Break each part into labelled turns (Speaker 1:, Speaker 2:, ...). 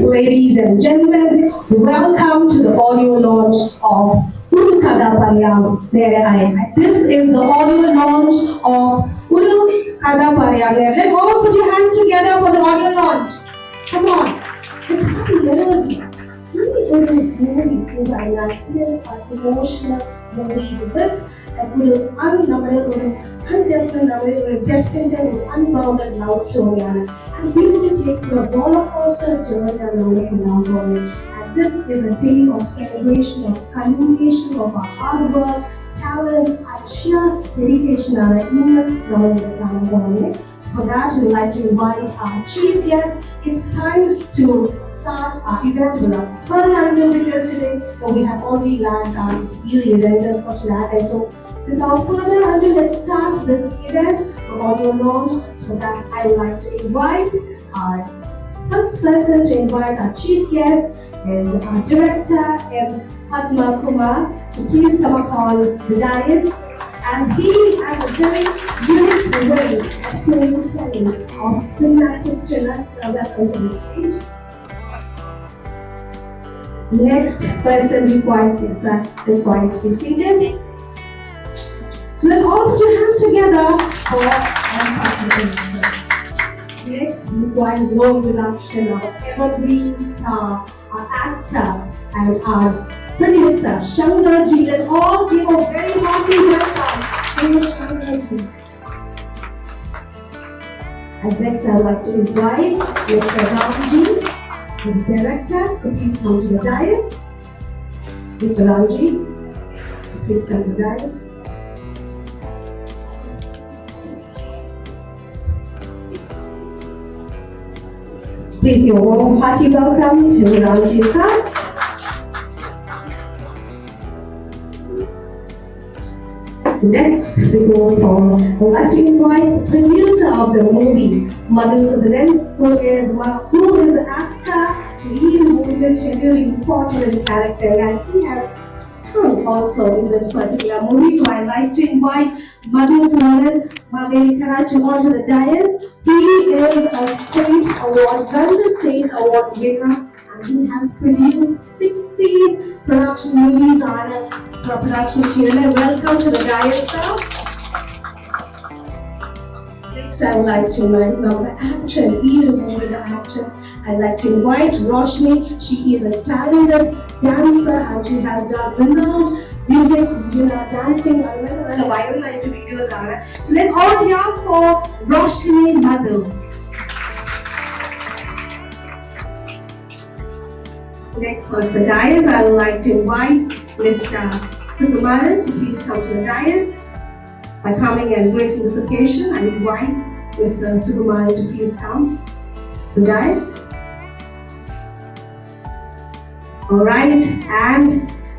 Speaker 1: ladies and gentlemen, welcome to the audio launch of Ulu Kada Pariyam Mere Aaye. This is the audio launch of Ulu Kada Pariyam Mere. Let's all put your hands together for the audio launch. Come on, let's have the energy. Really movie in my life is an emotional movie with definite unbounded love story and we will take you a roller coaster journey around it. And this is a day of celebration, of culmination of our hard work, talent, and sheer dedication. So for that, we'd like to invite our chief guest. It's time to start our event without further ado because today we have already landed our new event for today. So without further ado, let's start this event, the audio launch. So for that, I would like to invite our first person to invite our chief guest is our director M. Padma Kumar to please come upon the dais as he has a very beautiful way of storytelling of cinematic thrillers that on the stage. Next person requires to be seated. So let's all put your hands together for our partner. Next requires no introduction of evergreen star, our actor and our producer, Shankar Ji. Let's all give a very hearty welcome to Shankar Ji. As next, I would like to invite Mr. Ramji, his director, to please come to the dais. Mr. Ramji, to please come to the dais. Please give a warm, hearty welcome to Ramji sir. Next, we go for, I would like to invite the producer of the movie, Madhusudanan, who is an actor, lead movie, a very important character, and he has sung also in this particular movie. So I'd like to invite Madhusudanan Mavelikara to onto the dais. He is a state award, Gandhi State Award winner, and he has produced 16 production movies on a production channel. Welcome to the dais, sir. Next, I would like to invite the actress, the actress. I'd like to invite Roshni. She is a talented dancer and she has done renowned music, dancing, viral videos. So let's all hear for Roshni Madhu. Next on the dais, I would like to invite Mr. Sukumaran to please come to the dais. By coming and gracing this occasion, I invite Mr. Sukumaran to please come to the dais. Alright, and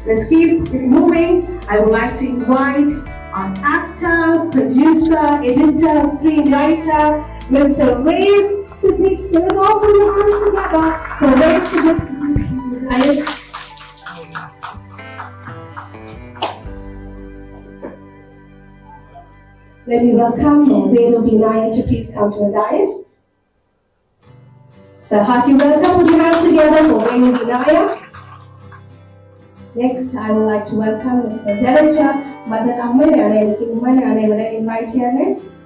Speaker 1: let's keep it moving. I would like to invite our actor, producer, editor, screenwriter, Mr. Ray Siddiq. Let's all put your hands together for Ray Siddiq. Let me welcome Venu Binaya to please come to the dais. So hearty welcome, put your hands together for Venu Binaya. Next, I would like to welcome Mr. Director, Madan Ammaniyane, I invite here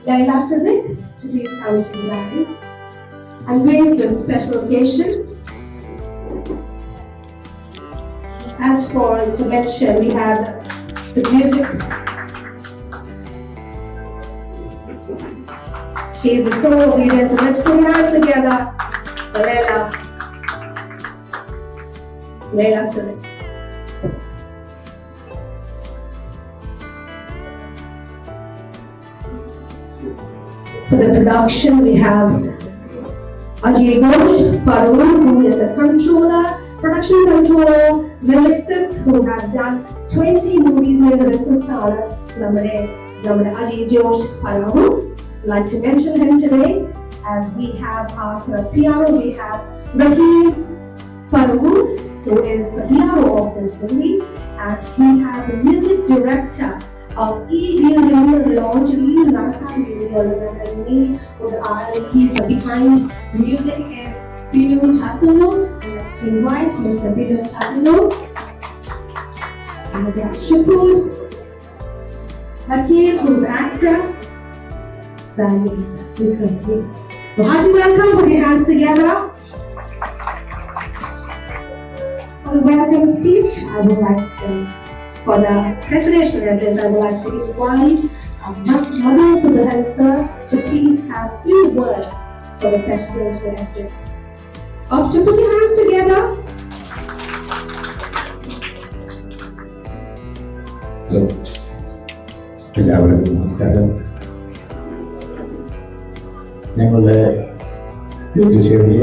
Speaker 1: Laila Siddiq to please come to the dais and grace this special occasion. As for to mention, we have the music. She is the soul of the event, so let's put your hands together for Laila Siddiq. For the production, we have Ajay Ghosh Parul, who is a production controller, lyricist, who has done 20 movies with the lyricist Ajay Ghosh Parul. I'd like to mention him today as we have for the piano, we have Rahim Parul, who is the piano of this movie, and we have the music director of he's the behind the music is Binu Chatulu, invite Mr. Bill Chatino and Shakur Akil, who's an actor. So yes, please continue. So hearty welcome, put your hands together. For the welcome speech, I would like to, for the presidential address, I would like to invite Madhu Sudharan sir to please have few words for the presidential address. After put your hands together.
Speaker 2: Hello. എല്ലാവർക്കും നമസ്കാരം. ഞങ്ങളുടെ ഒരു ചെറിയ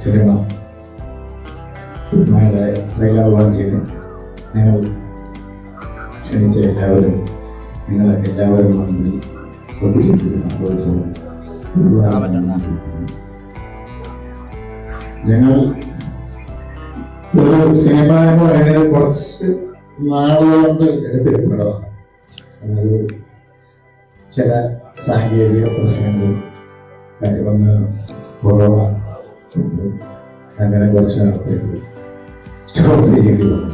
Speaker 2: സിനിമയുടെ trailer ലോഞ്ചിന് ഞങ്ങൾ ക്ഷണിച്ച എല്ലാവരും എല്ലാവരും വന്നതിൽ ഒത്തിരി സന്തോഷവും ഞങ്ങൾ ഒരു സിനിമ എന്ന് പറയുന്നത് കുറച്ച് നാളുകൊണ്ട് എടുത്തിരിക്കുന്നതാണ്. അത് ചില സാങ്കേതിക പ്രശ്നങ്ങളും കാര്യമൊന്ന് കൊറോണ അങ്ങനെ കുറച്ച് നാളത്തേക്ക് സ്റ്റോപ്പ് ചെയ്യേണ്ടി വന്നു.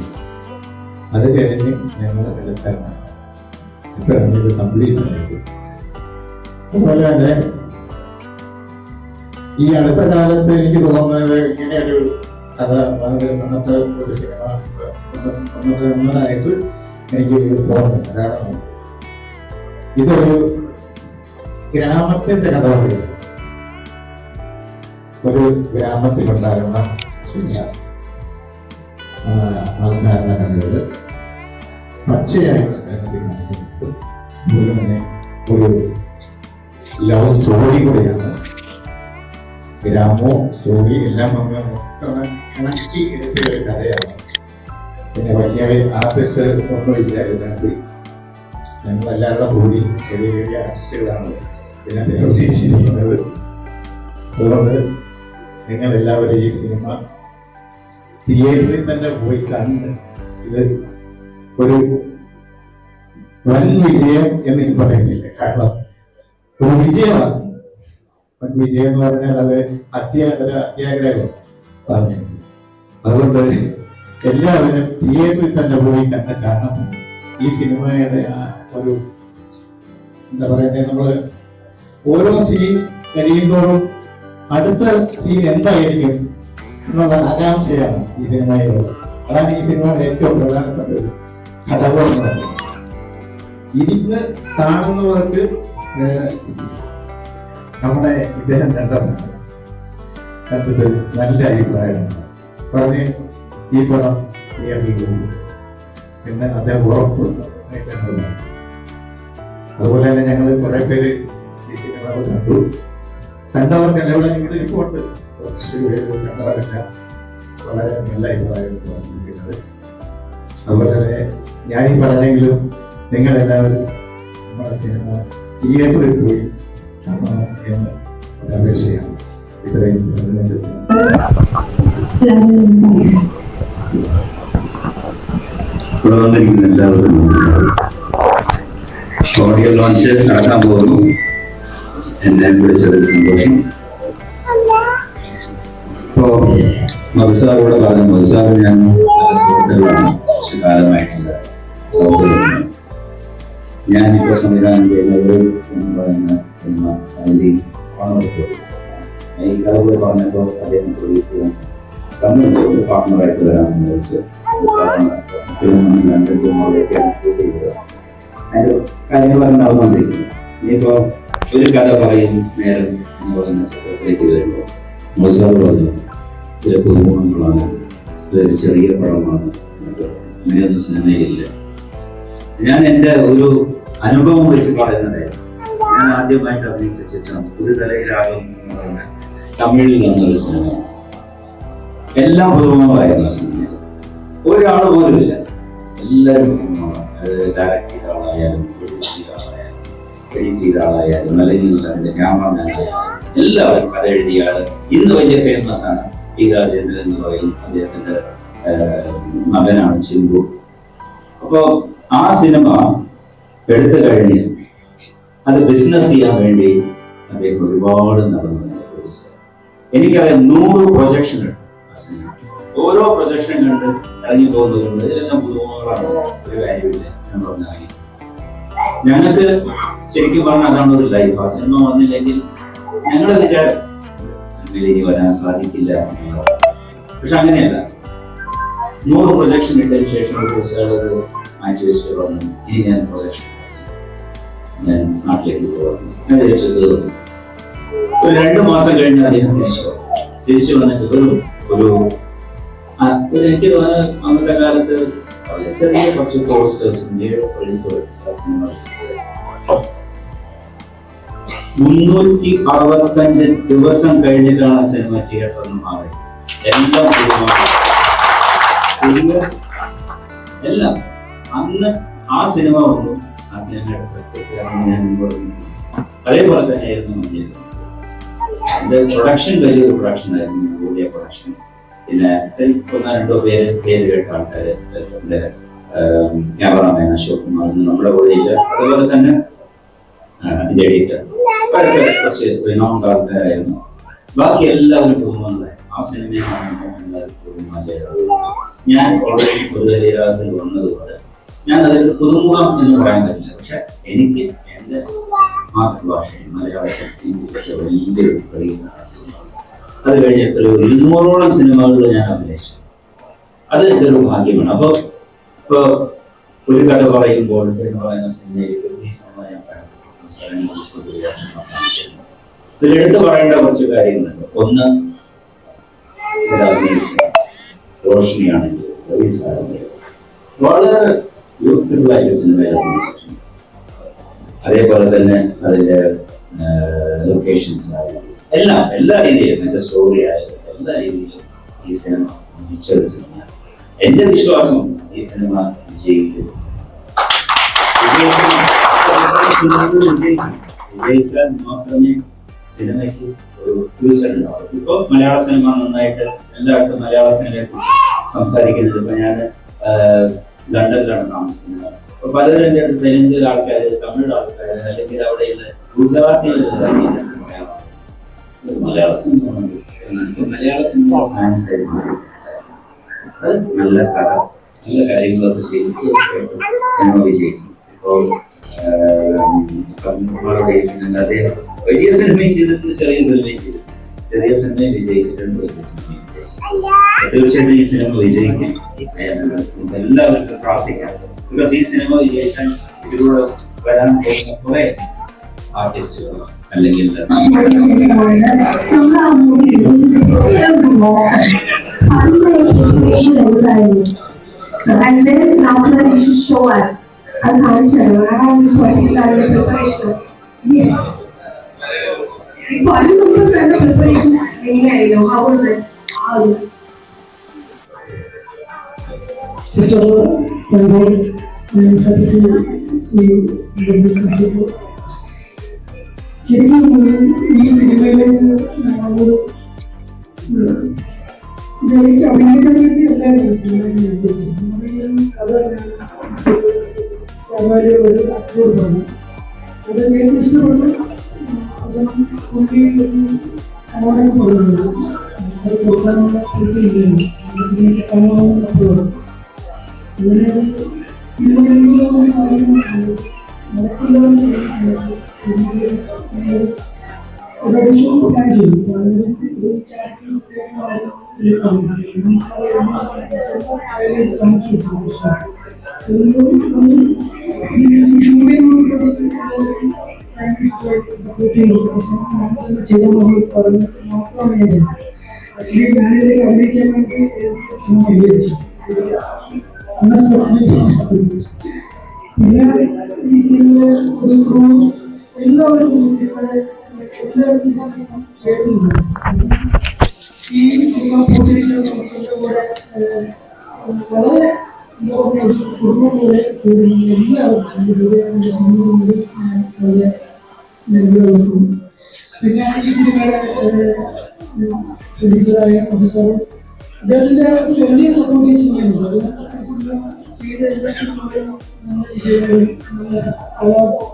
Speaker 2: അത് കഴിഞ്ഞ് ഞങ്ങൾ എടുത്താണ് ഇപ്പോഴാണ് ഇത് കംപ്ലീറ്റ് ആയത്. അതുപോലെ തന്നെ ഈ അടുത്ത കാലത്ത് എനിക്ക് തോന്നുന്നത് ഇങ്ങനെയൊരു കഥ വന്നിട്ട് ഒരു സിനിമ വന്നതായിട്ട് എനിക്ക് തോന്നുന്നില്ല. കാരണം ഇതൊരു ഗ്രാമത്തിന്റെ കഥ പറയുന്നത്. ഒരു ഗ്രാമത്തിലുണ്ടാകുന്ന ചില ആൾക്കാരുടെ കഥകൾ പച്ചയായിട്ട് അതുപോലെ തന്നെ ഒരു ലവ് സ്റ്റോറി കൂടെയാണ്. ഗ്രാമോ സ്റ്റോറി എല്ലാം ഇണക്കി എടുത്ത ഒരു കഥയാണ്. പിന്നെ വലിയ ആർട്ടിസ്റ്റ് ഒന്നുമില്ല ഇതിനകത്ത്. ഞങ്ങളെല്ലാവരുടെ കൂടി ചെറിയ ചെറിയ ആർട്ടിസ്റ്റുകളാണ് ഇതിനകത്ത് അഭിനയിച്ചിരിക്കുന്നത്. അതുകൊണ്ട് നിങ്ങൾ എല്ലാവരും ഈ സിനിമ തിയേറ്ററിൽ തന്നെ പോയി കണ്ട് ഇത് ഒരു വൻ വിജയം എന്ന് ഞാൻ പറയത്തില്ല. കാരണം ഒരു വിജയമാണ്. വൻ വിജയം എന്ന് പറഞ്ഞാൽ അത് അത്യാഗ്രഹം പറഞ്ഞു. അതുകൊണ്ട് എല്ലാവരും തിയേറ്ററിൽ തന്നെ പോയി കണ്ട് കാണണം. ഈ സിനിമയുടെ ഒരു എന്താ പറയുന്നത്, നമ്മള് ഓരോ സീൻ കഴിയുന്തോറും അടുത്ത സീൻ എന്തായിരിക്കും എന്നുള്ള ആകാംക്ഷയാണ് ഈ സിനിമയിലുള്ളത്. അതാണ് ഈ സിനിമയുടെ ഏറ്റവും പ്രധാനപ്പെട്ട ഒരു ഘടകം എന്ന് പറയുന്നത്. ഇരുന്ന് കാണുന്നവർക്ക് നമ്മുടെ ഇദ്ദേഹം കണ്ടിട്ട് നല്ല അഭിപ്രായമുണ്ട്. പറഞ്ഞ് ഈ പടം തിയേറ്ററിൽ പോകും പിന്നെ അദ്ദേഹം ഉറപ്പ്. അതുപോലെ തന്നെ ഞങ്ങൾ കുറെ പേര് ഈ സിനിമ കണ്ടു. കണ്ടവർക്കെല്ലാം ഇവിടെ ഇവിടെ ഇരിപ്പുണ്ട്. കുറച്ച് പേര് കണ്ടവരെല്ലാം വളരെ നല്ല അഭിപ്രായം പറഞ്ഞിരിക്കുന്നത്. അതുപോലെ തന്നെ ഞാനീ പറഞ്ഞെങ്കിലും നിങ്ങളെല്ലാവരും നമ്മുടെ സിനിമ തിയേറ്ററിൽ പോയി കാണണം എന്ന് ഒരു അപേക്ഷയാണ്. ഇത്രയും
Speaker 3: എല്ലാവർക്കും ഓഡിയോ ലോഞ്ച് നടക്കാൻ പോകുന്നു. എന്നെ വിളിച്ചതിൽ സന്തോഷം. ഇപ്പോ മധുസാറിലൂടെ പറഞ്ഞു. മധുസാറ് ഞാൻ സുഹൃത്തുക്കളാണ്, കുറച്ചു കാലമായിട്ടുണ്ട് സൗഹൃദമാണ്. ഞാനിപ്പോ സംവിധാനം ചെയ്യുന്നത് എന്ന് പറയുന്ന സിനിമ അതിൻ്റെ ഈ കഥ പറഞ്ഞപ്പോൾ അദ്ദേഹം പ്രൊഡ്യൂസ് ചെയ്യാൻ കമ്മ്യൂണിറ്റി പാർട്ട്ണറായിട്ട് വരാമെന്ന് വെച്ച് അതിന്റെ കാര്യങ്ങളൊക്കെ നടന്നുകൊണ്ടിരിക്കുന്നു. ഇനിയിപ്പോ ഒരു കഥ പറയും നേരം എന്ന് പറയുന്ന ചിത്രത്തിലേക്ക് വരുമ്പോൾ മൊസാർ പറഞ്ഞു ചില പുതുമുഖങ്ങളാണ്, ഇതൊരു ചെറിയ പടമാണ്, അങ്ങനെയൊന്നും സിനിമയിലില്ല. ഞാൻ എൻ്റെ ഒരു അനുഭവം വെച്ച് പറയുന്നത്, ഞാൻ ആദ്യമായിട്ട് അഭിനയിച്ച ചിത്രം ഒരു തലയിലാകും എന്ന് പറഞ്ഞ തമിഴിൽ വന്നൊരു സിനിമ. എല്ലാം പുതുമുഖങ്ങളായിരുന്നു ആ സിനിമയിൽ. ഒരാൾ പോലും ഇല്ല, എല്ലാവരും പുതുമുഖങ്ങളാണ്. ഡയറക്ട് ചെയ്ത ആളായാലും പ്രൊഡ്യൂസ് ചെയ്ത ആളായാലും എഡിറ്റ് ചെയ്ത ആളായാലും അല്ലെങ്കിൽ ക്യാമറമാനായാലും എല്ലാവരും കഥ എഴുതിയ ആള് ഇന്ന് വലിയ ഫേമസ് ആണ്. പി രാജേന്ദ്രൻ എന്ന് പറയും, അദ്ദേഹത്തിന്റെ മകനാണ് ചിമ്പു. അപ്പോ ആ സിനിമ എടുത്തു കഴിഞ്ഞ് അത് ബിസിനസ് ചെയ്യാൻ വേണ്ടി അദ്ദേഹം ഒരുപാട് നടന്നു. എനിക്കറിയാം 100 പ്രൊജക്ഷൻ ഓരോ പ്രൊജക്ഷൻ കണ്ട് ഇറങ്ങി പോകുന്നവരുണ്ട്. ഇതിലെല്ലാം പുതുമുഖങ്ങളാണ്, ഒരു കാര്യമില്ല എന്ന് പറഞ്ഞാൽ ഞങ്ങൾക്ക് ശരിക്കും പറഞ്ഞാൽ അതാണ് ഒരു ലൈഫ്. ആ സിനിമ വന്നില്ലെങ്കിൽ ഞങ്ങളുടെ വിചാരം ഇനി വരാൻ സാധിക്കില്ല എന്നുള്ളത്. പക്ഷെ അങ്ങനെയല്ല, 100 പ്രൊജക്ഷൻ ഇട്ടതിന് ശേഷം കുറച്ചാളത് മാറ്റി വെച്ചിട്ട് പറഞ്ഞു ഇനി ഞാൻ പ്രൊജക്ഷൻ ഞാൻ നാട്ടിലേക്ക് പോകുന്നു. ഞാൻ തിരിച്ചത് ഒരു 2 മാസം കഴിഞ്ഞ് അദ്ദേഹം തിരിച്ചു വന്നിട്ട് ഒരു എനിക്ക് അന്നത്തെ കാലത്ത് ചെറിയ കുറച്ച് പോസ്റ്റേഴ്സും 365 ദിവസം കഴിഞ്ഞിട്ടാണ് സിനിമ തിയേറ്ററിൽ നിന്ന് മാറിയത്. എല്ലാം അന്ന് ആ സിനിമ വന്നു. ആ സിനിമയുടെ സക്സസ് ഞാൻ പറഞ്ഞു. അതേപോലെ തന്നെയായിരുന്നു മഞ്ഞിൽ. എന്റെ പ്രൊഡക്ഷൻ വലിയൊരു പ്രൊഡക്ഷൻ ആയിരുന്നു, വലിയ പ്രൊഡക്ഷൻ. പിന്നെ 1-2 പേര് കേട്ട ആൾക്കാര്, എന്റെ ക്യാമറാമാൻ അശോക് കുമാർ നമ്മുടെ കൂടെ ഇല്ല. അതുപോലെ തന്നെ എന്റെ എഡിറ്റർ കുറച്ച് റിനൗണ്ട് ആൾക്കാരായിരുന്നു. ബാക്കി എല്ലാവരും പുതുമുഖങ്ങളായി. ആ സിനിമയാണ് ഞാൻ ഓൾറെഡി പൊതുവരാതിൽ വന്നതുപോലെ ഞാൻ അതിൽ പുതുമുഖം എന്ന് പറയാൻ പറ്റില്ല. പക്ഷെ എനിക്ക് എന്റെ മാതൃഭാഷയിൽ മലയാളത്തിൽ വലിയൊരു കളിക്കുന്ന സിനിമ. അത് കഴിഞ്ഞ് 200ഓളം സിനിമകളിൽ ഞാൻ അഭിനയിച്ചു. അത് എൻ്റെ ഒരു ഭാഗ്യമാണ്. അപ്പൊ ഇപ്പൊ ഒരു കഥ പറയുമ്പോൾ എന്ന് പറയുന്ന സിനിമയിൽ ഈ സിനിമ ഞാൻ ഇതിലെടുത്ത് പറയേണ്ട കുറച്ച് കാര്യങ്ങളുണ്ട്. ഒന്ന്, റോഷിനിയാണെങ്കിൽ വളരെ ബ്യൂട്ടിഫുൾ ആയിട്ട് സിനിമയിൽ അഭിനയിച്ചിട്ടുണ്ട്. അതേപോലെ തന്നെ അതിന്റെ ലൊക്കേഷൻസ് ആയാലും എല്ലാ രീതിയിലും എന്റെ സ്റ്റോറി ആയാലും എല്ലാ രീതിയിലും ഈ സിനിമ മികച്ചൊരു സിനിമയാണ്. എന്റെ വിശ്വാസം ഈ സിനിമ വിജയിക്കും. വിജയിച്ചാൽ മാത്രമേ സിനിമയ്ക്ക് ഒരു ഫ്യൂച്ചർ ഉണ്ടാവും. ഇപ്പോൾ മലയാള സിനിമ നന്നായിട്ട് എല്ലായിടത്തും മലയാള സിനിമയെ കുറിച്ച് സംസാരിക്കുന്നത്. ഇപ്പൊ ഞാൻ ലണ്ടനിലാണ് താമസിക്കുന്നത്. അപ്പൊ പലരും എൻ്റെ അടുത്ത് തെലുങ്ക് ആൾക്കാർ, തമിഴ് ആൾക്കാർ, അല്ലെങ്കിൽ അവിടെയുള്ള ഗുജറാത്തികൾ മലയാള സിനിമ മലയാള സിനിമ അത് നല്ല കഥ, നല്ല കാര്യങ്ങളൊക്കെ ചെയ്തിട്ട് സിനിമ വിജയിക്കും. ഇപ്പോൾ അദ്ദേഹം വലിയ സിനിമയും ചെയ്തിട്ടുണ്ട്, ചെറിയ സിനിമയും ചെയ്തിട്ടുണ്ട്. ചെറിയ സിനിമയും വിജയിച്ചിട്ടുണ്ട്, വലിയ സിനിമയും വിജയിച്ചിട്ടുണ്ട്. തീർച്ചയായിട്ടും ഈ സിനിമ വിജയിക്കും. എല്ലാവർക്കും പ്രാർത്ഥിക്കാം. ബിക്കോസ് ഈ സിനിമ വിജയിച്ചാൽ ഇതിലൂടെ വരാൻ പോകുന്ന കുറെ ആർട്ടിസ്റ്റുകൾ അല്ലെങ്കിൽ
Speaker 1: so and then after that you should show us a culture and particular preparation. Yes, what is the preparation? How was it?
Speaker 4: First of all, I'm very happy to get this concept. ശരിക്കും ഈ സിനിമയിലെ എനിക്ക് അഭിനയിക്കാൻ വേണ്ടി എല്ലാവരും cinema അത് ഒരു അക്കൂർവാണ്. അത് എനിക്ക് ഇഷ്ടപ്പെട്ടു. അവാർഡൊക്കെ കൊടുക്കുന്നുണ്ട്. അത് കൊടുക്കാനുള്ള പൈസ ഇല്ല. സിനിമയ്ക്ക് കാണാനുള്ള അക്കൂർവാണ്. അങ്ങനെ സിനിമകളിലുള്ള കാര്യങ്ങൾ ഞാനിതിലേക്ക് അഭിനയിക്കാൻ വേണ്ടി സിനിമ വിചാരിച്ചു. പിന്നെ ഈ സിനിമ എല്ലാവർക്കും സിനിമയുടെ എല്ലാവർക്കും ചേർന്നുണ്ട്. ഈ സിനിമ പോയിരിക്കുന്ന സമയത്തിന്റെ കൂടെ വളരെ കുടുംബം പോലെ എല്ലാവർക്കും സിനിമയോട് വളരെ നന്ദിയോർക്കും. പിന്നെ ഈ സിനിമയുടെ പ്രൊഡ്യൂസറായ പ്രൊഫസറും അദ്ദേഹത്തിന്റെ വലിയ സപ്പോർട്ട് ഈ സിനിമയാണ്. ചെയ്ത എല്ലാ സിനിമകളും നല്ല വിജയങ്ങളും നല്ല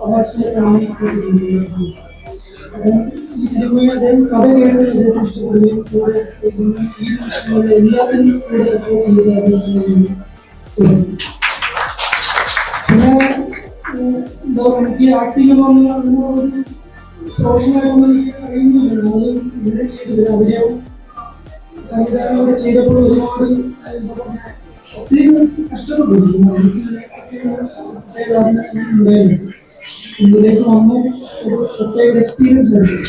Speaker 4: അവാർഡ്സിലൊക്കെ വാങ്ങിക്കൊണ്ടിരിക്കുന്നത്. ഈ സിനിമയുടെ കഥ കേട്ട് അദ്ദേഹത്തിന് ഇഷ്ടപ്പെടുകയും കൂടെ ഈ സിനിമയുടെ എല്ലാത്തിനും കൂടെ സപ്പോർട്ട് ചെയ്ത് അദ്ദേഹത്തിന് പിന്നെ എന്താ പറയുക, എനിക്ക് ആക്ടിങ് എന്ന് പറഞ്ഞ പ്രൊഫഷണലായിട്ടൊന്നും എനിക്ക് അറിയുന്നില്ല. അത് ഇവിടെ ചെയ്തില്ല. അഭിനയവും സംവിധാനമൊക്കെ ചെയ്തപ്പോൾ ഒരുപാട് എന്താ പറയുക ഒത്തിരി കഷ്ടപ്പെട്ടു. ഉണ്ടായിരുന്നു. ഇതിലേക്ക് വന്നു ഒരു പ്രത്യേക എക്സ്പീരിയൻസ് ആയിരുന്നു.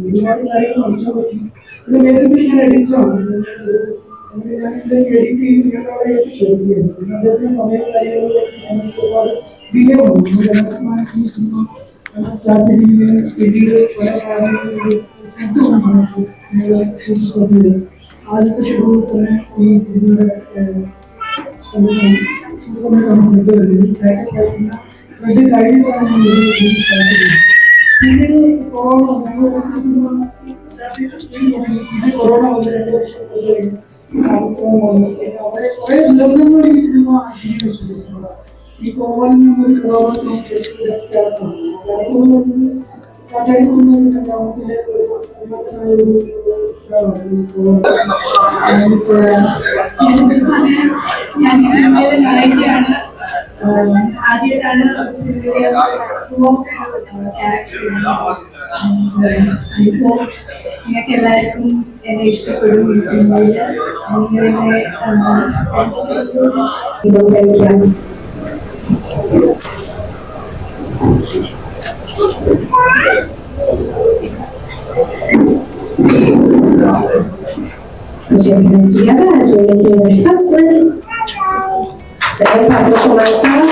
Speaker 4: ഒരുപാട് കാര്യങ്ങൾ പഠിക്കാൻ പറ്റി. പിന്നെ ബേസിക്കലി ഞാൻ എഡിറ്ററാണ്. ഞാൻ ഇതിലേക്ക് എഡിറ്റ് ചെയ്ത് ഞങ്ങളവിടെ ചോദിക്കുകയായിരുന്നു. പിന്നെ അദ്ദേഹത്തിന് സമയം കാര്യങ്ങളിലൊക്കെ ഒരുപാട് ഡിലേ വന്നു. ഈ സിനിമ സ്റ്റാർട്ട് ചെയ്യുകയും പിന്നീട് പല കാര്യങ്ങളിൽ ആദ്യത്തെ ഷെഡ്യൂളിൽ തന്നെ ഈ സിനിമയുടെ ഫ്രെഡ് കഴിഞ്ഞതാണ് സ്റ്റാർട്ട് ചെയ്തത്. പിന്നീട് കൊറോണ ഞങ്ങളുടെ സിനിമ കൊറോണ വന്ന് 2 വർഷം കുറെ ദുരന്തങ്ങൾ ഈ സിനിമ അഭിനയിച്ചിട്ടുണ്ട്. ഈ കോവലിൽ നിന്നൊരു കഥാപാത്രം കാറ്റാടിക്കുന്ന ഗ്രാമത്തിലെ
Speaker 1: ഞാൻ ഈ സിനിമയിലെ നായികയാണ്. ആദ്യമായിട്ടാണ് സിനിമയിലെ ക്യാരക്ടർ. ഇപ്പോൾ നിങ്ങൾക്ക് എല്ലാവർക്കും എന്നെ ഇഷ്ടപ്പെടും ഈ സിനിമയിൽ.
Speaker 5: Put your hands together as we're making the first one. Stand up for myself.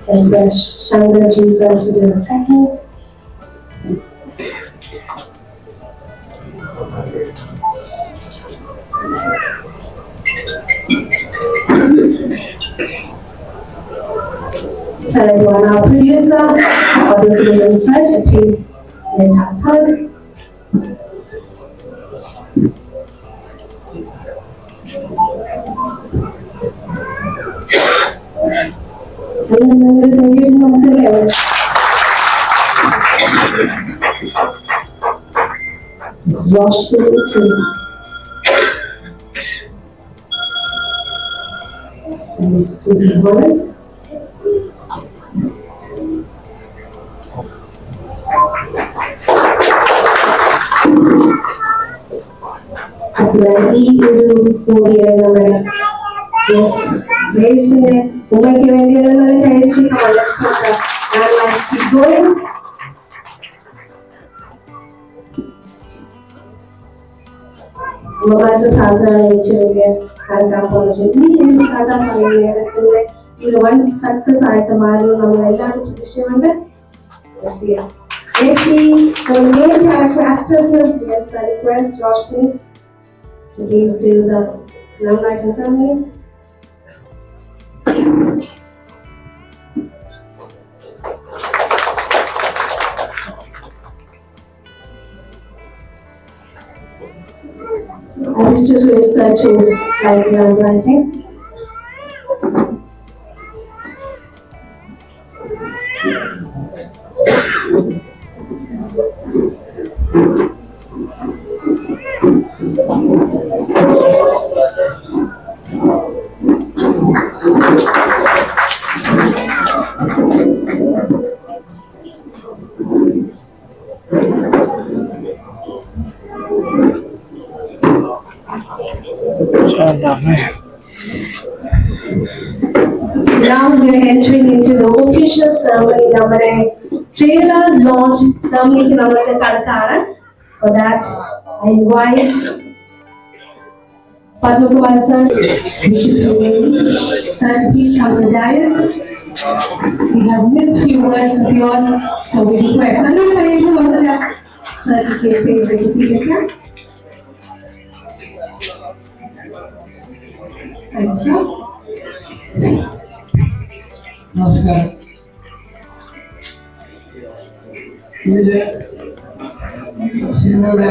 Speaker 5: And the Chandra Jesus to do the second. And one our producer of this women's search, please let our third. It's Roshni too. So it's pretty hard. ഈ ഒരു മൂവിയുടെ നമ്മുടെ ഗ്രേസിനെ ഉമ്മയ്ക്ക് വേണ്ടിയുള്ള കഴിച്ച് അമ്മമാരുടെ ഭാഗമാണ് ഏറ്റവും വലിയ നടക്കാൻ പോകുന്നത്. ഈ ഒരു കഥ പറയുന്ന നേരത്തിന്റെ ഈ ഒരു വൺ സക്സസ് ആയിട്ട് മാറുന്നത് നമ്മൾ എല്ലാവരും പ്രതീക്ഷയുണ്ട്. Next, the main character actress, yes, I request Roshni to please do the nomination ceremony. I was just researching like nominating. Now we are entering into the official ceremony. നമ്മുടെ trailer launch ceremony നമുക്ക് കടക്കാണ്. For that, I invite Padma Kumar sir. We should be ready. Sir, please come to dais. We have missed few words of yours, so we request. Sir, please stay ready. See you here. Thank you.
Speaker 4: നമസ്കാരം. ഇതില് സിനിമയുടെ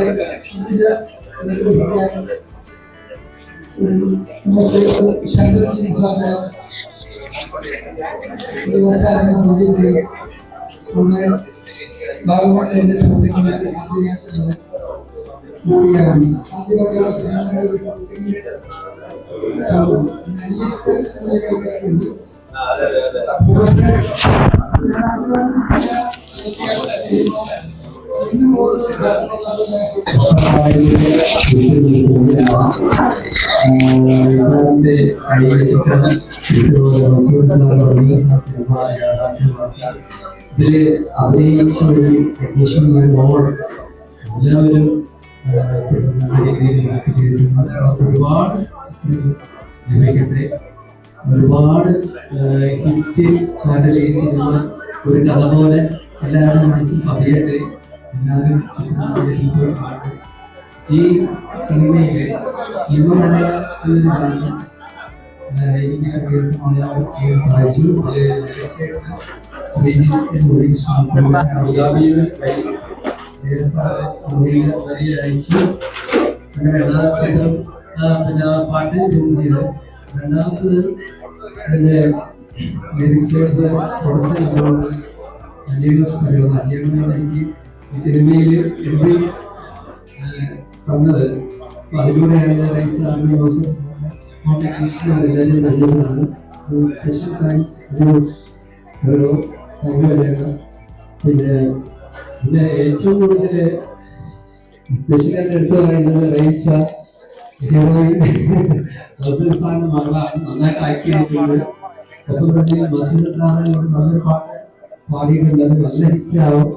Speaker 4: വിവിധ നിർവഹിക്കാൻ ശങ്കർജി വിഭാഗം ദിവസമാണ് നമ്മുടെ ഭാഗങ്ങളുടെ എൻ്റെ ഷൂട്ടിങ്ങിന് ആദ്യമായിട്ടുള്ള കുട്ടിയാണ്. ആദ്യമായിട്ടാണ് സിനിമയുടെ ഒരു ഷൂട്ടിങ്ങിൽ സിനിമയുണ്ട്.
Speaker 6: ഇതില് അഭിനയിച്ച ഒരു ടെക്നീഷ്യന്മാർ എല്ലാവരും നല്ല രീതിയിൽ വർക്ക് ചെയ്തിട്ടുണ്ട്. ഒരുപാട് ചിത്രങ്ങൾ ലഭിക്കട്ടെ. ഒരുപാട് ഹിറ്റ് ചാനൽ ഈ സിനിമ ഒരു കഥ പോലെ എല്ലാവരുടെ മനസ്സിൽ പതിയട്ടെ. എല്ലാവരും ചിത്രം തിയേറ്ററിൽ പോയി കാണട്ടെ. ഈ സിനിമയില് ഹിമനര എന്നൊരു ഗാനം എനിക്ക് സംഗീതം ചെയ്യാൻ സാധിച്ചു. ശ്രീജിത്ത് അബുദാബിയിൽ വരി അയച്ചു. അങ്ങനെയാണ് ചിത്രം പിന്നെ പാട്ട് ഷൂട്ട് ചെയ്ത്. രണ്ടാമത്തത് എൻ്റെ അജയനാണ് എനിക്ക് ഈ സിനിമയിൽ എൻട്രി തന്നത്. അപ്പൊ അതിലൂടെയാണ് ടെക്നീഷ്യന്മാരെല്ലാവരും നൽകുന്നത്. Special thanks. പിന്നെ ഏറ്റവും കൂടുതൽ സ്പെഷ്യലായിട്ട് എടുത്തു പറയുന്നത് റൈസ ഹീറോയിൻ മസൂർ സാറിന്റെ മകളാണ്. നന്നായിട്ട് ആക്ട് ചെയ്തിട്ടുണ്ട്. ഒപ്പം തന്നെ മസൂർ സാറിന് നല്ലൊരു പാട്ട് പാടിയിട്ടുണ്ട്. അത് നല്ല ഹിറ്റാവും.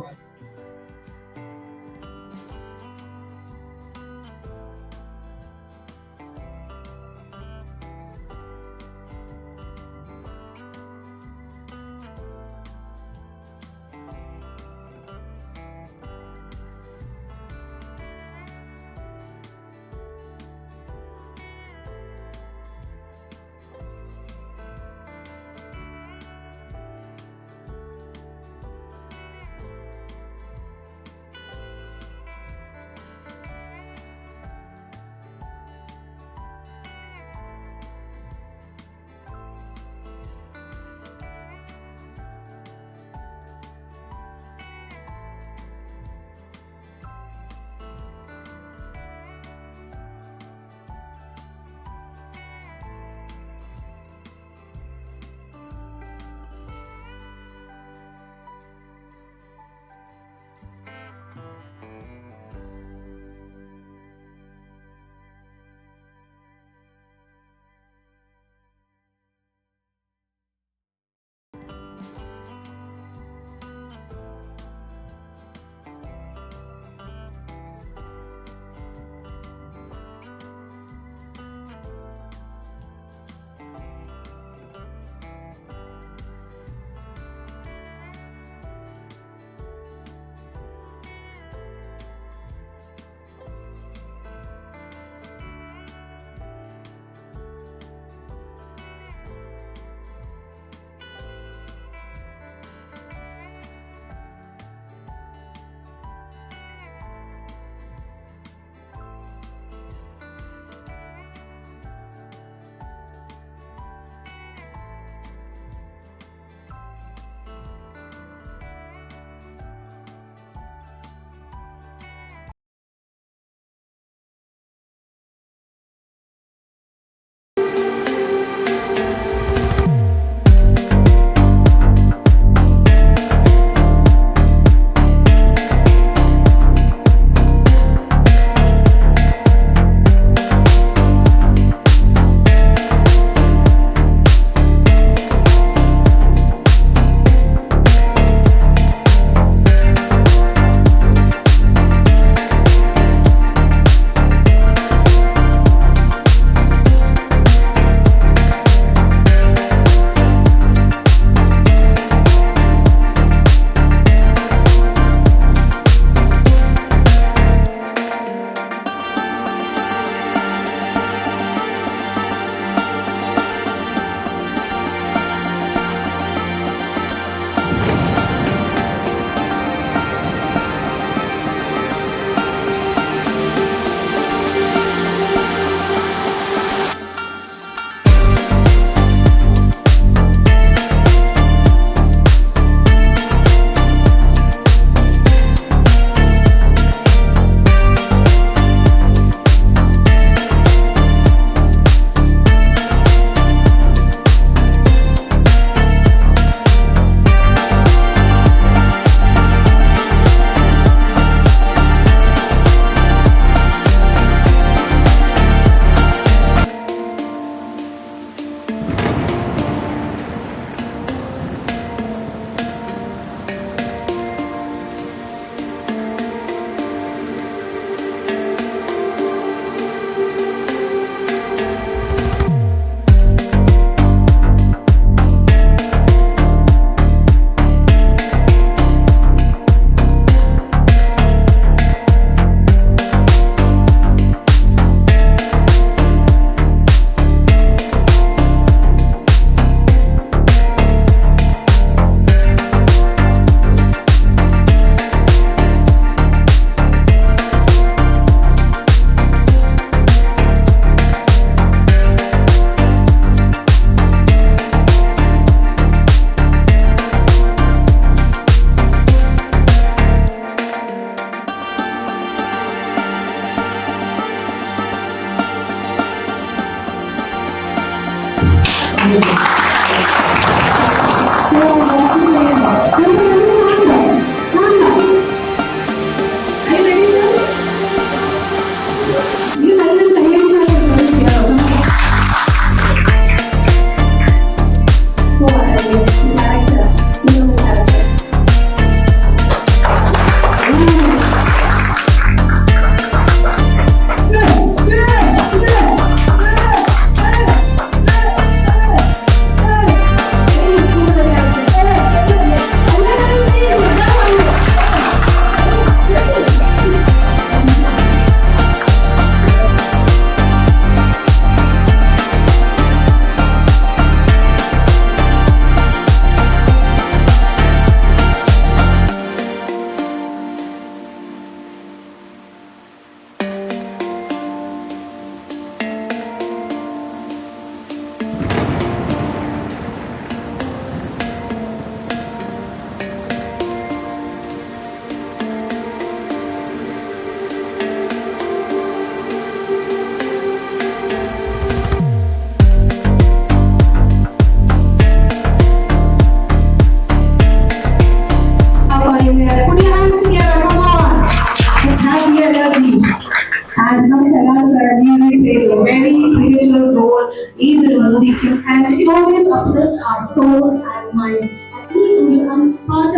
Speaker 1: will always uplift our souls and minds. And he who will part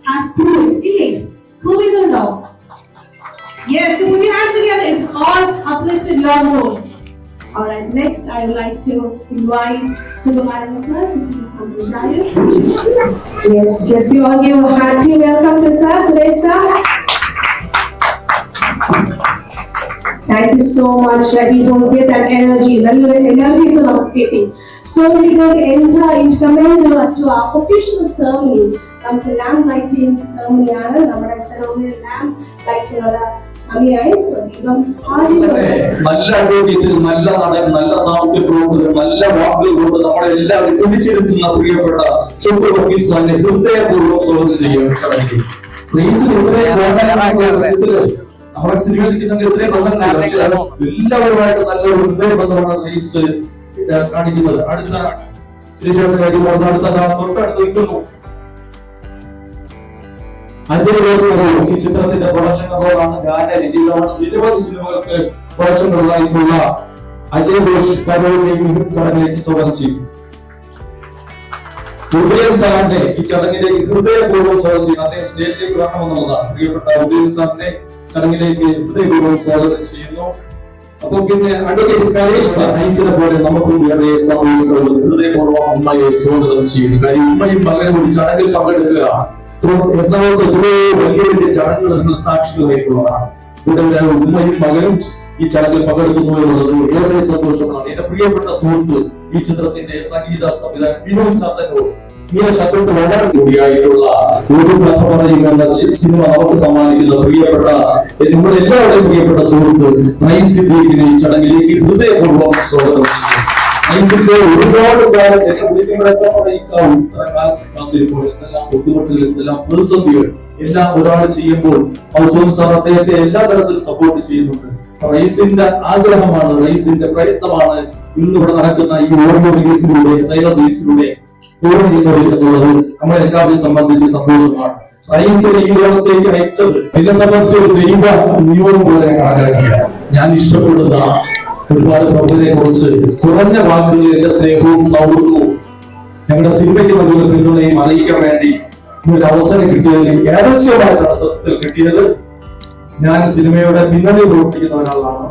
Speaker 1: has proved, ilay, proving it now. Yes, so put your hands together. It's all uplifted your mood. Alright, next I would like to invite Subramanian sir to please come to the dais. Yes, you all give a hearty welcome to sir, Suresh sir. Thank you so much, Reddy, for get that energy. Energy to the getting. So we're going to enter into commence to our official ceremony. നമുക്ക് lamp lighting ceremony ആണ്. നമ്മുടെ ceremonial lamp lighting ഉള്ള സമയമായി. So ദീപം
Speaker 7: നല്ല ആരോഗ്യത്തിൽ, നല്ല നടൻ, നല്ല സാമൂഹ്യ പ്രവർത്തകർ, നല്ല വാക്കുകൾ കൊണ്ട് നമ്മളെ എല്ലാവരും പിടിച്ചെടുക്കുന്ന പ്രിയപ്പെട്ട സുബ്രു വക്കീൽ സാറിനെ ഹൃദയപൂർവ്വം സ്വാഗതം ചെയ്യുകയാണ്. നമ്മളെ സിനിമയിലിരിക്കുന്ന ഇത്രയും എല്ലാവരുമായിട്ട് നല്ലൊരു ഹൃദയ ബന്ധമാണ് റൈസ് കാണിക്കുന്നത്. അടുത്ത തൊട്ടടുത്ത് നിൽക്കുന്നു അജയ് ഘോഷ്. ഈ ചിത്രത്തിന്റെ പ്രൊഡക്ഷൻ കൺട്രോളാണ് ഗാനരചിതമാണ്. നിരവധി സിനിമകൾക്ക് പ്രൊഡക്ഷൻ കൺട്രോളായിട്ടുള്ള അജയ് ഘോഷ് ചടങ്ങിലേക്ക് സ്വാഗതം ചെയ്യും. ഉദയൻ സാറിനെ ഈ ചടങ്ങിലേക്ക് ഹൃദയപൂർവ്വം സ്വാഗതം ചെയ്യും. അദ്ദേഹം സ്റ്റേജിലേക്ക് വരണമെന്നുള്ളതാണ്. പ്രിയപ്പെട്ട ഉദയൻ സാറിനെ ചടങ്ങിലേക്ക് ഹൃദയപൂർവ്വം സ്വാഗതം ചെയ്യുന്നു. അപ്പൊ പിന്നെ അഡ്വക്കേറ്റ് കലേഷ് ഐസിനെ പോലെ നമുക്കും ഏറെ ഹൃദയപൂർവ്വം അമ്മയെ സ്വാഗതം ചെയ്യുന്നു. കാര്യം ഉമ്മയും മകനും കൂടി ചടങ്ങിൽ പങ്കെടുക്കുക എറണാകുളത്ത് എത്രയോ വലിയ വലിയ ചടങ്ങുകൾ നിങ്ങൾ സാക്ഷികളായിട്ടുള്ളതാണ്. ഇവിടെ ഉമ്മയും മകനും ഈ ചടങ്ങിൽ പങ്കെടുക്കുന്നു എന്നുള്ളത് ഏറെ സന്തോഷമാണ്. എന്റെ പ്രിയപ്പെട്ട സുഹൃത്ത് ഈ ചിത്രത്തിന്റെ സംഗീത സംവിധാനം വിനോദ് ചന്ദ്രനോ ഈ ശബ്ദത്തിൽ വളരെ കൂടിയായിട്ടുള്ള ഒരു കഥ പറയുന്ന സിനിമ നമുക്ക് സമ്മാനിക്കുന്ന പ്രിയപ്പെട്ട നമ്മുടെ എല്ലാവരുടെയും പ്രിയപ്പെട്ട സുഹൃത്ത് റൈസ് സിദ്ദീഖിനെ ഈ ചടങ്ങിലേക്ക് ഹൃദയപൂർവ്വം സ്വാഗതം ചെയ്യുന്നു. റൈസിന്റെ ഒരുപാട് കാലം എന്നെ വിളിക്കുമ്പോഴൊക്കെ കാത്തിരിപ്പോൾ എന്തെല്ലാം ബുദ്ധിമുട്ടുകൾ, എന്തെല്ലാം പ്രതിസന്ധികൾ എല്ലാം ഒരാൾ ചെയ്യുമ്പോൾ ഔസോൻ സാർ അദ്ദേഹത്തെ എല്ലാ തരത്തിലും സപ്പോർട്ട് ചെയ്യുന്നുണ്ട്. റൈസിന്റെ ആഗ്രഹമാണ്, റൈസിന്റെ പ്രയത്നമാണ് ഇന്നിവിടെ നടക്കുന്ന ഈ ഓഡിയോ റിലീസിലൂടെ, ട്രെയിലർ റിലീസിലൂടെ എന്നുള്ളത് നമ്മളെല്ലാവരെയും സംബന്ധിച്ച് സന്തോഷമാണ്. റൈസിനെ ഈ ലോകത്തേക്ക് അയച്ചത് എന്നെ സംബന്ധിച്ച് ഒരു ദൈവ നിയോഗം പോലെ കണക്കാക്കിയാണ്. ഞാൻ ഇഷ്ടപ്പെടുന്ന ഒരുപാട് പ്രഭുവിനെ കുറിച്ച് കുറഞ്ഞ വാക്കുകളിൽ എന്റെ സ്നേഹവും സൗഹൃദവും ഞങ്ങളുടെ സിനിമയ്ക്ക് നൽകുന്ന പിന്തുണയും അറിയിക്കാൻ വേണ്ടി ഒരു അവസരം കിട്ടിയതിൽ യാദൃശ്യമായിട്ടാണ് സത്യത്തിൽ കിട്ടിയത്. ഞാൻ സിനിമയുടെ പിന്നണിയിൽ പ്രവർത്തിക്കുന്ന ഒരാളാണ്.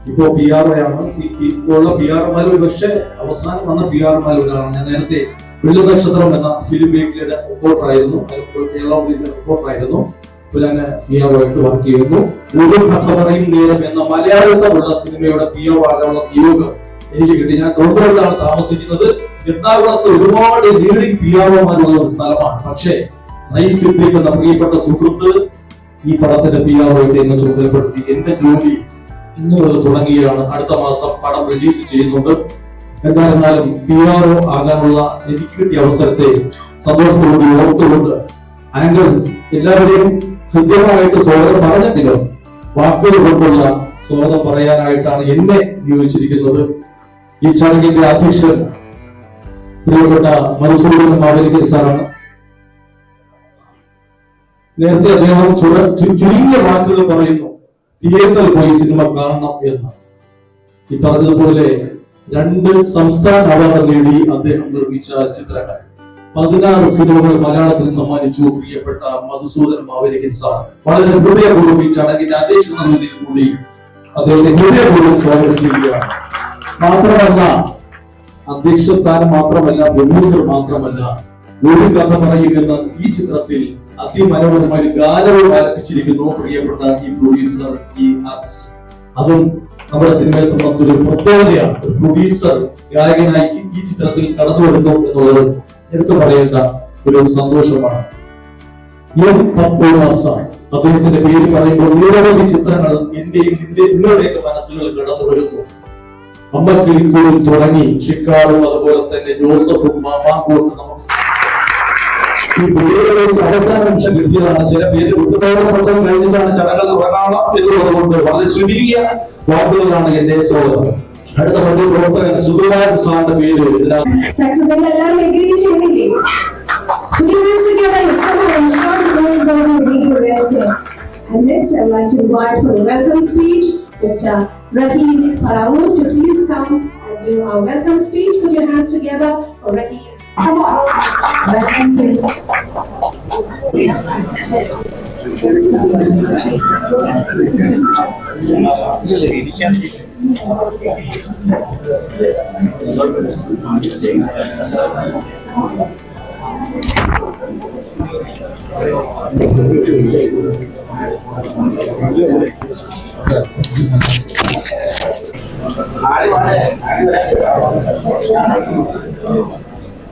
Speaker 7: ഇപ്പോ PR ആണ്. ഇപ്പോഴുള്ള PR-മാർ ഒരു പക്ഷേ അവസാനം വന്ന PR-മാർ ഒരാളാണ്. ഞാൻ നേരത്തെ വെള്ളി നക്ഷത്രം എന്ന ഫിലിം മേഖലയുടെ റിപ്പോർട്ടറായിരുന്നു. കേരള റിപ്പോർട്ടറായിരുന്നു. ഇപ്പൊ ഞാൻ PR-ആയിട്ട് വർക്ക് ചെയ്യുന്നു. ഒരു കഥ പറയും നേരം എന്ന മലയാളത്തിലുള്ള സിനിമയുടെ PR ആകാനുള്ള നിയോഗം എനിക്ക് കിട്ടി. ഞാൻ തൊണ്ടയിലാണ് താമസിക്കുന്നത്. എറണാകുളത്ത് ഒരുപാട് ലീഡിംഗ് PR-മാരുള്ള ഒരു സ്ഥലമാണ്. പക്ഷേ റൈസ് സിദ്ദീഖ് എന്ന പ്രിയപ്പെട്ട സുഹൃത്ത് ഈ പടത്തിന്റെ PR-ആയിട്ട് എന്നെ ചുമതലപ്പെടുത്തി. എന്റെ ജോലി ഇന്ന് മുതൽ തുടങ്ങുകയാണ്. അടുത്ത മാസം പടം റിലീസ് ചെയ്യുന്നുണ്ട്. എന്തായിരുന്നാലും PR ആകാനുള്ള എനിക്ക് കിട്ടിയ അവസരത്തെ സന്തോഷത്തോടുകൂടി ഓർത്തുകൊണ്ട് ആങ്കർ എല്ലാവരെയും ഹൃദ്യമായിട്ട് സ്വാഗതം പറഞ്ഞെങ്കിലും വാക്കുകൾ കൊണ്ടുള്ള സ്വാഗതം പറയാനായിട്ടാണ് എന്നെ നിയോഗിച്ചിരിക്കുന്നത്. ഈ ചടങ്ങിന്റെ അധ്യക്ഷൻ പ്രിയപ്പെട്ട മധുസൂദൻ മാവേലിക്കൽ സാറാണ്. നേരത്തെ അദ്ദേഹം ചുരുങ്ങിയ വാക്കുകൾ പറയുന്നു, തിയേറ്ററിൽ പോയി സിനിമ കാണണം എന്ന്. ഈ പറഞ്ഞതുപോലെ 2 സംസ്ഥാന അവാർഡ് നേടി അദ്ദേഹം നിർമ്മിച്ച ചിത്രങ്ങൾ 16 സിനിമകൾ മലയാളത്തിൽ സമ്മാനിച്ചു പ്രിയപ്പെട്ട മധുസൂദൻ മാവേലിക്കൽ സാർ. വളരെ ഹൃദയപൂർവ്വം ഈ ചടങ്ങിന്റെ അധ്യക്ഷത നൽകിയതിൽ കൂടി അദ്ദേഹത്തെ ഹൃദയപൂർവ്വം സ്വാഗതം ചെയ്യുകയാണ്. മാത്രമല്ല, അധ്യക്ഷ സ്ഥാനം മാത്രമല്ല, പ്രൊഡ്യൂസർ മാത്രമല്ല, ഒരു കഥ പറയുമെന്ന ഈ ചിത്രത്തിൽ അതിമനോഹരമായ ഗാനവും ആലപിച്ചിരിക്കുന്നു പ്രിയപ്പെട്ട ഈ പ്രൊഡ്യൂസർ, ഈ ആർട്ടിസ്റ്റ്. അതും നമ്മുടെ സിനിമയെ സംബന്ധിച്ച ഒരു പ്രത്യേകതയാണ്. ഒരു പ്രൊഡ്യൂസർ ഗായകനായി ഈ ചിത്രത്തിൽ കടന്നു വരുന്നു എന്നുള്ളത് എടുത്തു പറയേണ്ട ഒരു സന്തോഷമാണ്. അദ്ദേഹത്തിന്റെ പേര് പറയുമ്പോൾ നിരവധി ചിത്രങ്ങൾ എന്റെയും നിങ്ങളുടെയൊക്കെ മനസ്സുകളിൽ കടന്നു വരുന്നു. അമ്മക്കിളിക്കൂടിൽ തുടങ്ങി ഷിക്കാറും അതുപോലെ തന്നെ ജോസഫും മാമാങ്കൂട്ടും നമുക്ക് ഈ പേരുകളിൽ അവസാന നിമിഷം കിട്ടിയതാണ്. ചില പേര് 30 ദിവസം കഴിഞ്ഞിട്ടാണ് ചടങ്ങുകൾ തുടങ്ങാം എന്നുള്ളതുകൊണ്ട് വളരെ ചുരുങ്ങിയ വാക്കുകളാണ് എന്റെ സ്വാഗതം. അടുത്ത വലിയ പ്രവർത്തകൻ സുകുമാരൻ സാറിന്റെ പേര്
Speaker 1: And next, I would like to invite for the welcome speech, Mr. Rahim Parawoon to please come and do our welcome speech. Put your hands together for Rahim. Come on. Welcome to
Speaker 3: ആര്